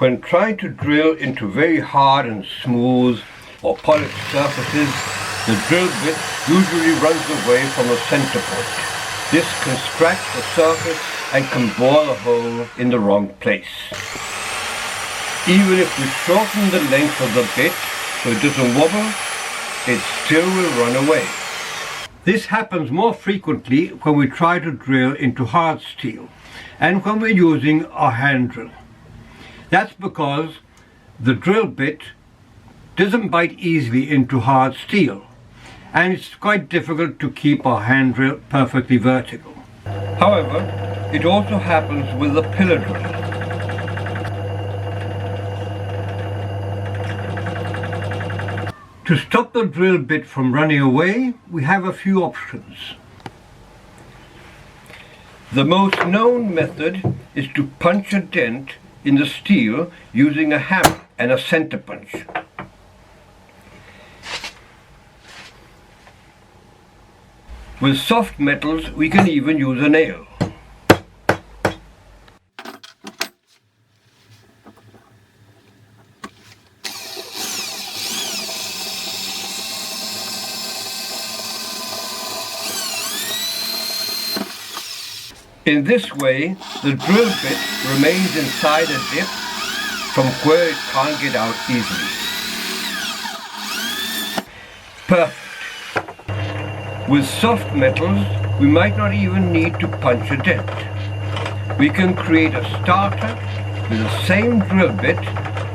When trying to drill into very hard and smooth or polished surfaces, the drill bit usually runs away from the center point. This can scratch the surface and can bore the hole in the wrong place. Even if we shorten the length of the bit so it doesn't wobble, it still will run away. This happens more frequently when we try to drill into hard steel and when we're using our hand drill. That's because the drill bit doesn't bite easily into hard steel, and it's quite difficult to keep our hand drill perfectly vertical. However, it also happens with the pillar drill. To stop the drill bit from running away, we have a few options. The most known method is to punch a dent in the steel using a hammer and a center punch. With soft metals, we can even use a nail. In this way, the drill bit remains inside a dip from where it can't get out easily. Perfect. With soft metals, we might not even need to punch a dent. We can create a starter with the same drill bit,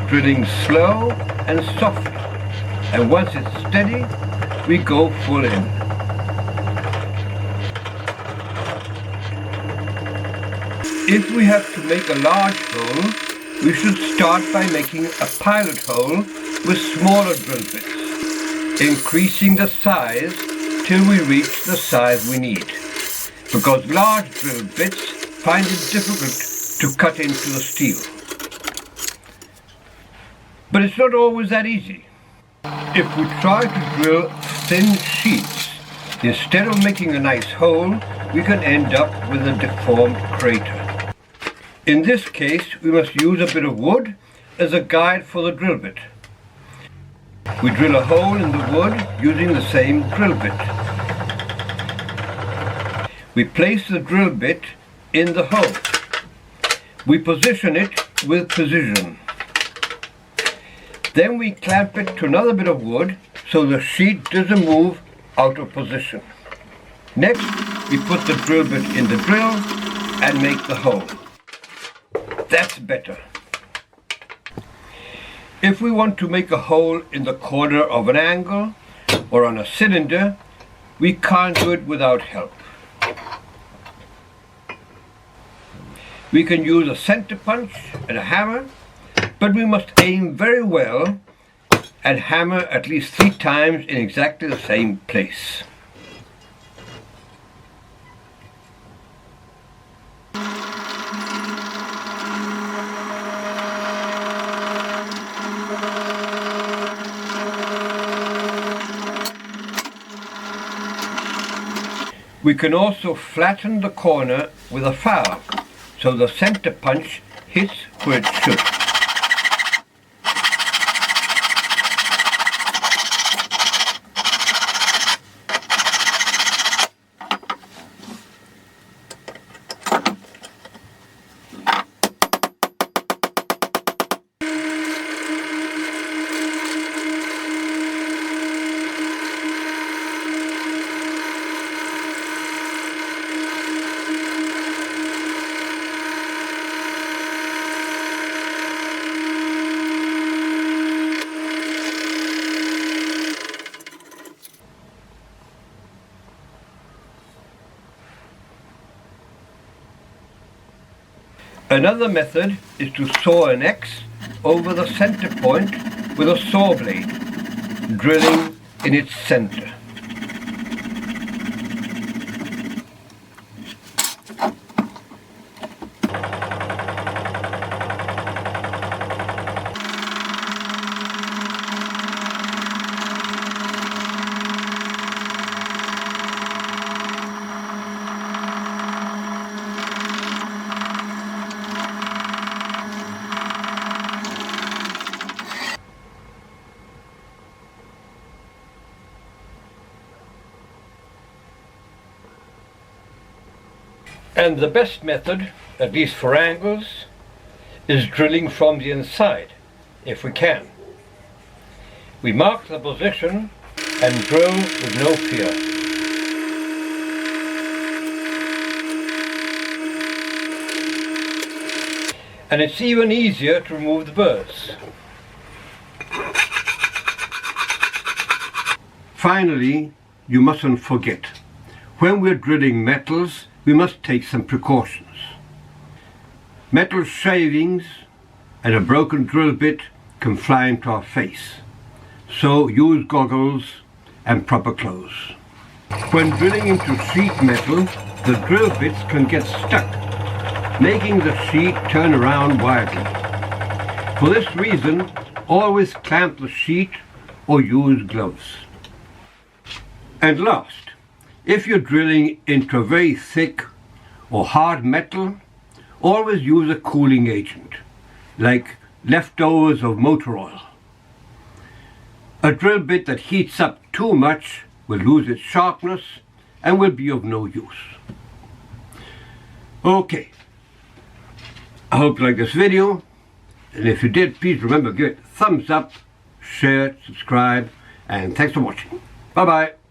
drilling slow and softly. And once it's steady, we go full in. If we have to make a large hole, we should start by making a pilot hole with smaller drill bits, increasing the size till we reach the size we need, because large drill bits find it difficult to cut into the steel. But it's not always that easy. If we try to drill thin sheets, instead of making a nice hole, we can end up with a deformed crater. In this case, we must use a bit of wood as a guide for the drill bit. We drill a hole in the wood using the same drill bit. We place the drill bit in the hole. We position it with precision. Then we clamp it to another bit of wood so the sheet doesn't move out of position. Next, we put the drill bit in the drill and make the hole. That's better. If we want to make a hole in the corner of an angle or on a cylinder, we can't do it without help. We can use a center punch and a hammer, but we must aim very well and hammer at least 3 times in exactly the same place. We can also flatten the corner with a file, so the center punch hits where it should. Another method is to saw an X over the center point with a saw blade, drilling in its center. And the best method, at least for angles, is drilling from the inside, if we can. We mark the position and drill with no fear. And it's even easier to remove the burrs. Finally, you mustn't forget, when we're drilling metals, we must take some precautions. Metal shavings and a broken drill bit can fly into our face, so use goggles and proper clothes. When drilling into sheet metal, the drill bits can get stuck, making the sheet turn around wildly. For this reason, always clamp the sheet or use gloves. And last, if you're drilling into a very thick or hard metal, always use a cooling agent, like leftovers of motor oil. A drill bit that heats up too much will lose its sharpness and will be of no use. Okay, I hope you liked this video, and if you did, please remember to give it a thumbs up, share, subscribe, and thanks for watching. Bye bye.